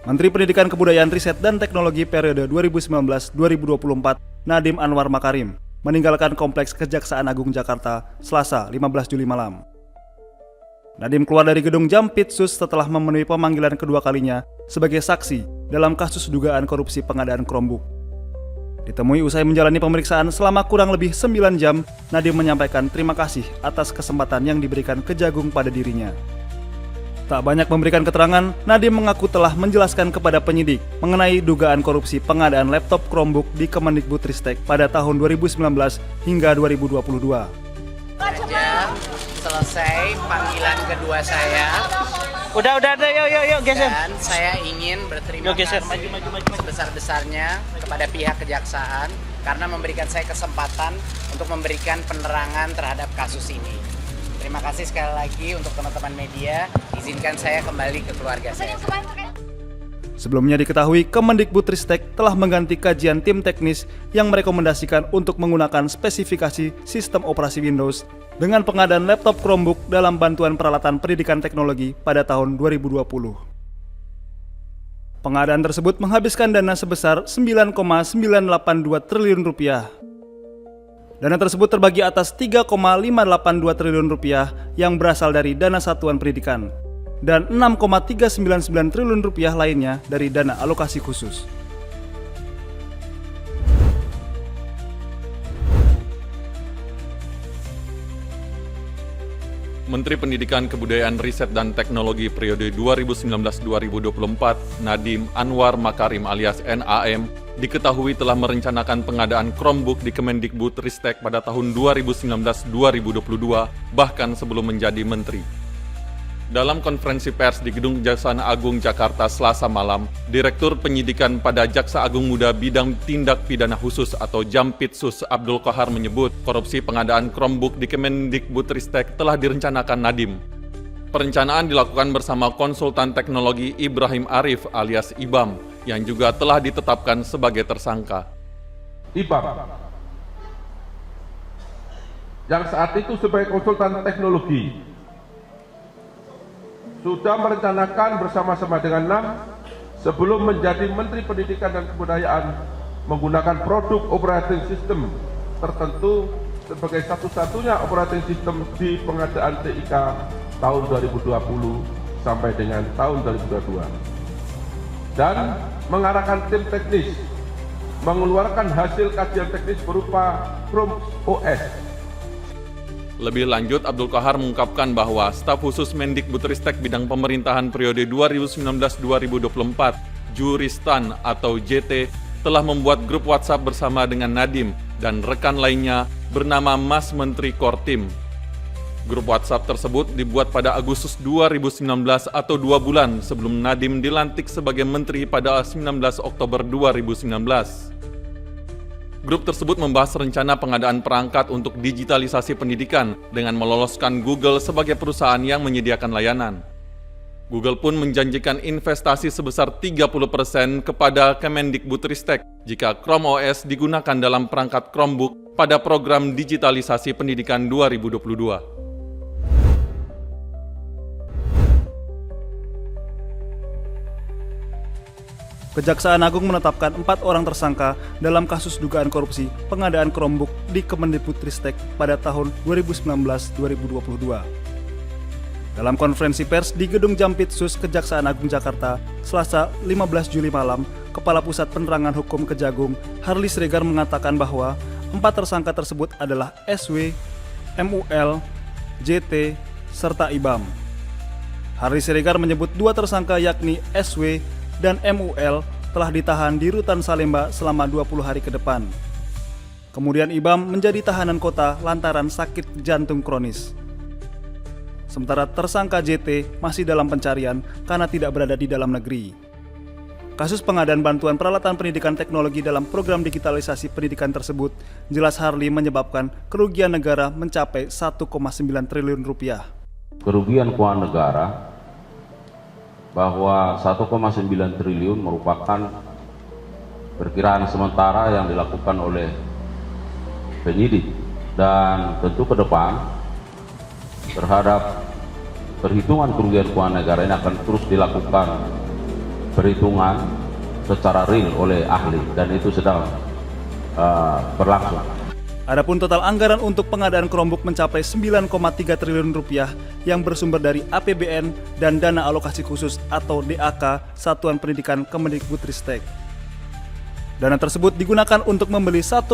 Menteri Pendidikan Kebudayaan Riset dan Teknologi periode 2019-2024, Nadiem Anwar Makarim, meninggalkan Kompleks Kejaksaan Agung Jakarta Selasa 15 Juli malam. Nadiem keluar dari gedung Jampitsus setelah memenuhi pemanggilan kedua kalinya sebagai saksi dalam kasus dugaan korupsi pengadaan Chromebook. Ditemui usai menjalani pemeriksaan selama kurang lebih 9 jam, Nadiem menyampaikan terima kasih atas kesempatan yang diberikan Kejagung pada dirinya. Tak banyak memberikan keterangan, Nadiem mengaku telah menjelaskan kepada penyidik mengenai dugaan korupsi pengadaan laptop Chromebook di Kemendikbudristek pada tahun 2019 hingga 2022. Selesai panggilan kedua saya. Udah, yuk, geser. Dan saya ingin berterima kasih sebesar-besarnya kepada pihak kejaksaan karena memberikan saya kesempatan untuk memberikan penerangan terhadap kasus ini. Terima kasih sekali lagi untuk teman-teman media, izinkan saya kembali ke keluarga saya. Sebelumnya diketahui Kemendikbudristek telah mengganti kajian tim teknis yang merekomendasikan untuk menggunakan spesifikasi sistem operasi Windows dengan pengadaan laptop Chromebook dalam bantuan peralatan pendidikan teknologi pada tahun 2020. Pengadaan tersebut menghabiskan dana sebesar 9,982 triliun rupiah. Dana tersebut terbagi atas 3,582 triliun rupiah yang berasal dari dana satuan pendidikan dan 6,399 triliun rupiah lainnya dari dana alokasi khusus. Menteri Pendidikan Kebudayaan Riset dan Teknologi periode 2019-2024, Nadiem Anwar Makarim alias NAM, diketahui telah merencanakan pengadaan Chromebook di Kemendikbudristek pada tahun 2019-2022, bahkan sebelum menjadi menteri. Dalam konferensi pers di Gedung Kejaksaan Agung Jakarta Selasa malam, Direktur Penyidikan pada Jaksa Agung Muda Bidang Tindak Pidana Khusus atau Jampitsus Abdul Qahar menyebut korupsi pengadaan Chromebook di Kemendikbudristek telah direncanakan Nadiem. Perencanaan dilakukan bersama konsultan teknologi Ibrahim Arif alias IBAM yang juga telah ditetapkan sebagai tersangka. IBAM yang saat itu sebagai konsultan teknologi sudah merencanakan bersama-sama dengan NAM sebelum menjadi Menteri Pendidikan dan Kebudayaan menggunakan produk operating system tertentu sebagai satu-satunya operating system di pengadaan TIK tahun 2020 sampai dengan tahun 2022 dan mengarahkan tim teknis mengeluarkan hasil kajian teknis berupa Chrome OS. Lebih lanjut, Abdul Qahar mengungkapkan bahwa staf khusus Mendikbudristek bidang pemerintahan periode 2019-2024, Juristan atau JT, telah membuat grup WhatsApp bersama dengan Nadiem dan rekan lainnya bernama Mas Menteri Kortim. Grup WhatsApp tersebut dibuat pada Agustus 2019 atau 2 bulan sebelum Nadiem dilantik sebagai menteri pada 19 Oktober 2019. Grup tersebut membahas rencana pengadaan perangkat untuk digitalisasi pendidikan dengan meloloskan Google sebagai perusahaan yang menyediakan layanan. Google pun menjanjikan investasi sebesar 30% kepada Kemendikbudristek jika Chrome OS digunakan dalam perangkat Chromebook pada program digitalisasi pendidikan 2022. Kejaksaan Agung menetapkan 4 orang tersangka dalam kasus dugaan korupsi pengadaan Chromebook di Kemendikbudristek pada tahun 2019-2022. Dalam konferensi pers di Gedung Jampitsus Kejaksaan Agung Jakarta, Selasa 15 Juli malam, Kepala Pusat Penerangan Hukum Kejagung, Harly Siregar mengatakan bahwa 4 tersangka tersebut adalah SW, MUL, JT, serta IBAM. Harly Siregar menyebut 2 tersangka yakni SW dan MUL telah ditahan di Rutan Salemba selama 20 hari ke depan. Kemudian IBAM menjadi tahanan kota lantaran sakit jantung kronis. Sementara tersangka JT masih dalam pencarian karena tidak berada di dalam negeri. Kasus pengadaan bantuan peralatan pendidikan teknologi dalam program digitalisasi pendidikan tersebut jelas Harly menyebabkan kerugian negara mencapai 1,9 triliun rupiah. Kerugian keuangan negara bahwa 1,9 triliun merupakan perkiraan sementara yang dilakukan oleh penyidik dan tentu ke depan terhadap perhitungan kerugian keuangan negara ini akan terus dilakukan perhitungan secara real oleh ahli dan itu sedang berlangsung. Adapun total anggaran untuk pengadaan Chromebook mencapai 9,3 triliun rupiah yang bersumber dari APBN dan dana alokasi khusus atau DAK Satuan Pendidikan Kemendikbudristek. Dana tersebut digunakan untuk membeli 1,2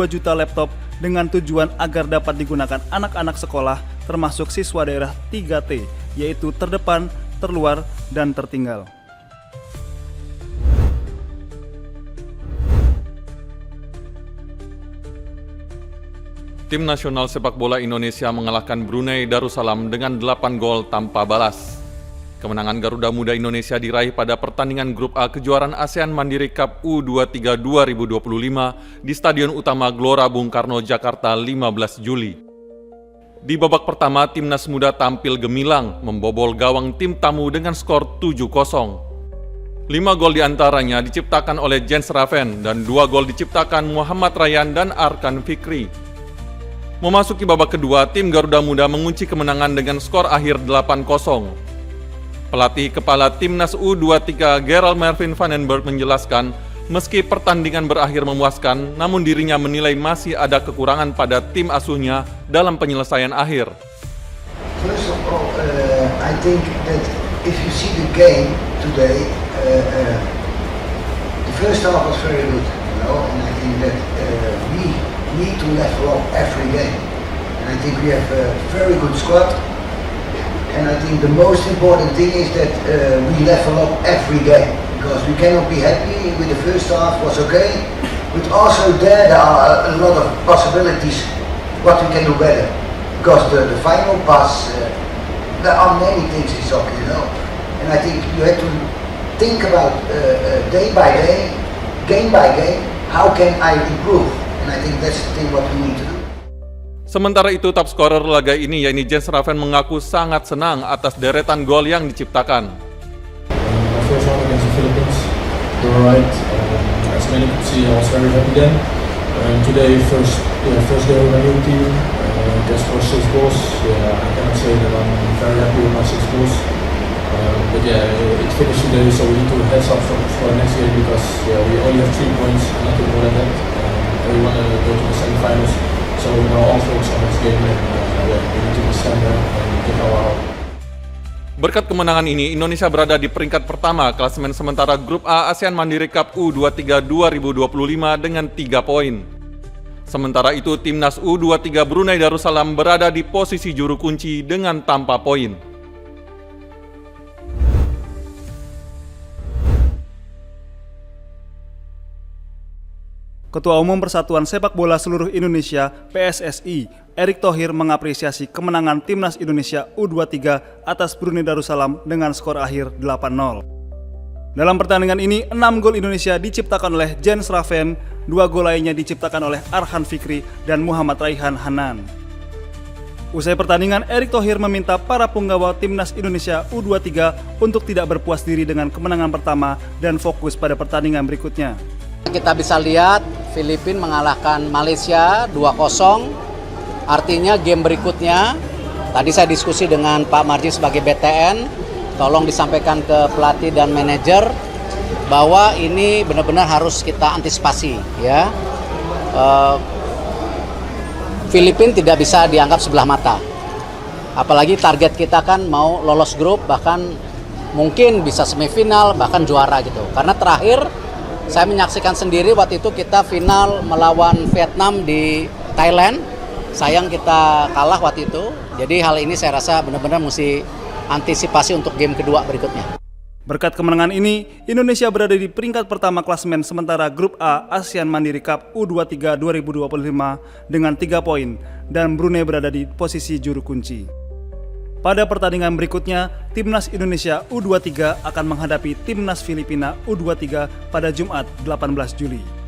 juta laptop dengan tujuan agar dapat digunakan anak-anak sekolah termasuk siswa daerah 3T, yaitu terdepan, terluar, dan tertinggal. Tim nasional sepak bola Indonesia mengalahkan Brunei Darussalam dengan 8 gol tanpa balas. Kemenangan Garuda Muda Indonesia diraih pada pertandingan Grup A kejuaraan ASEAN Mandiri Cup U23 2025 di Stadion Utama Gelora Bung Karno, Jakarta 15 Juli. Di babak pertama, timnas muda tampil gemilang, membobol gawang tim tamu dengan skor 7-0. 5 gol diantaranya diciptakan oleh Jens Raven dan 2 gol diciptakan Muhammad Ryan dan Arkan Fikri. Memasuki babak kedua, tim Garuda Muda mengunci kemenangan dengan skor akhir 8-0. Pelatih kepala timnas U23 Gerald Mervin Vandenberg menjelaskan, meski pertandingan berakhir memuaskan, namun dirinya menilai masih ada kekurangan pada tim asuhnya dalam penyelesaian akhir. First of all, I think that if you see the game today, the first half was very good, and I think that we need to level up every game. And I think we have a very good squad. And I think the most important thing is that we level up every game, because we cannot be happy with the first half was okay, but also there are a lot of possibilities what we can do better. Because the final pass, there are many things in soccer, And I think you have to think about day by day, game by game, how can I improve? And I think that's the thing what we need to do. Sementara itu, top scorer laga ini yakni Jens Raven mengaku sangat senang atas deretan gol yang diciptakan. First one against the Philippines, they were right. As many could see, I was very happy then. Today, first day with my new team, just for 6 goals. I cannot say that I'm very happy with my 6 goals. But it finished today, so we need to heads up for next game because we only have 3 points, nothing more than that. We want to go to the semi-finals, so now all focus on next game and we need to stand there and give our all. Berkat kemenangan ini, Indonesia berada di peringkat pertama klasemen sementara Grup A ASEAN Mandiri Cup U23 2025 dengan 3 poin. Sementara itu, timnas U23 Brunei Darussalam berada di posisi juru kunci dengan tanpa poin. Ketua Umum Persatuan Sepak Bola Seluruh Indonesia (PSSI), Erick Thohir mengapresiasi kemenangan Timnas Indonesia U23 atas Brunei Darussalam dengan skor akhir 8-0. Dalam pertandingan ini, 6 gol Indonesia diciptakan oleh Jens Raven, 2 gol lainnya diciptakan oleh Arkan Fikri dan Muhammad Raihan Hanan. Usai pertandingan, Erick Thohir meminta para punggawa Timnas Indonesia U23 untuk tidak berpuas diri dengan kemenangan pertama dan fokus pada pertandingan berikutnya. Kita bisa lihat Filipina mengalahkan Malaysia 2-0. Artinya game berikutnya, tadi saya diskusi dengan Pak Marji sebagai BTN, tolong disampaikan ke pelatih dan manajer bahwa ini benar-benar harus kita antisipasi, ya. Filipina tidak bisa dianggap sebelah mata. Apalagi target kita kan mau lolos grup, bahkan mungkin bisa semifinal, bahkan juara gitu. Karena terakhir saya menyaksikan sendiri waktu itu kita final melawan Vietnam di Thailand. Sayang kita kalah waktu itu. Jadi hal ini saya rasa benar-benar mesti antisipasi untuk game kedua berikutnya. Berkat kemenangan ini, Indonesia berada di peringkat pertama klasemen sementara Grup A ASEAN Mandiri Cup U23 2025 dengan 3 poin dan Brunei berada di posisi juru kunci. Pada pertandingan berikutnya, Timnas Indonesia U23 akan menghadapi Timnas Filipina U23 pada Jumat 18 Juli.